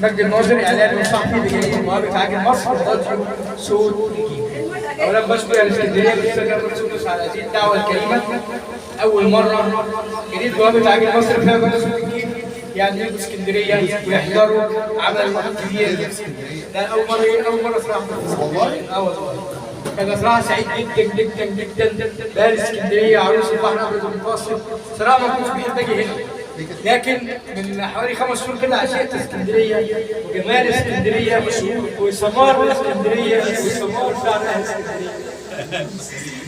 مجدي الناظر اعلان وصحفي لجريده المهاب عاجل مصر راديو صوت نجيب. اولا بشكر الاسكندريه بالاستاذ احمد سدس على هذه الدعوه الكريمه. اول مره جريده المهاب عاجل مصر فيها راديو صوت نجيب يعني يجوا اسكندريه ويحضروا عمل كبير. ده اول مره صراحه والله. والله كان صراحه سعيد جدا جدا جدا باهل اسكندريه عروس البحر الابيض المتوسط. صراحه ما كنتش بحب اجي هنا، لكن من حوالي 5 شهور كده عشقت اسكندريه وجمال اسكندريه وسمار اسكندريه وسمار شعر اهل اسكندريه.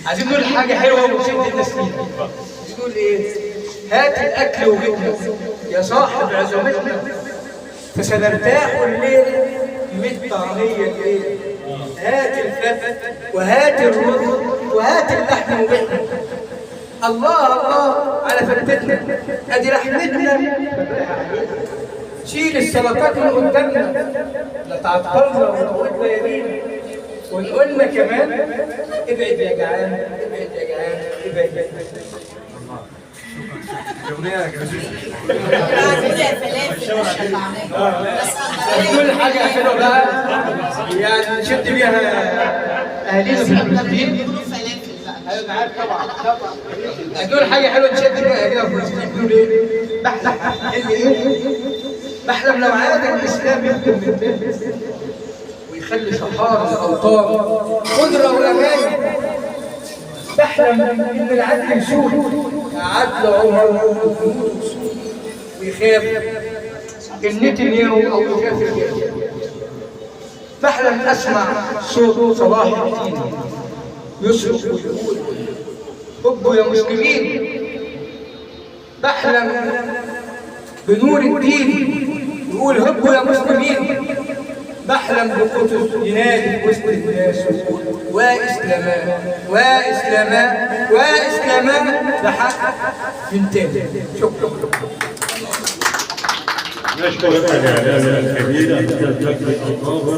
عايزين نقول حاجه حلوه وشد الناس لينا. عايزين نقول ايه؟ هات الاكل وجبنا يا صاحب عزومتنا فسنرتاح الليله 100 طعميه الليله. هات الفت وهات الرز وهات اللحم وبحنا. الله الله على فتتنا ادي لحمتنا. شيل السلطات من قدامنا لا تعطلنا وتقول ليالينا. ونقولنا كمان ابعد يا جعان ابعد يا جعان ابعد يا جعان. كل حاجه حلوه بقى يعني نشد بيها اهالينا في فلسطين. انا عارف طبعا دول حاجه حلوه نشد بيها اهالينا في فلسطين. بيقولوا ايه؟ بحلم بحلم لو عاد الاسلام يخدم بالناس ويخلي صحارى الاوطان قدره وامان. بحلم ان العدل يسود عدل عمر ويخاف النتنياهو او يخاف الجيش. بحلم اسمع صوت صلاح الدين يصرخ ويقول هبوا يا مسلمين. بحلم بنور الدين يقول هبوا يا مسلمين. بحلم بقدس ينادي وسط الناس ويقول واسلامات واسلامات واسلامات لحق من تاني. شكرا. نشكر الاعلام الكبير الاستاذ مجدي الناظر.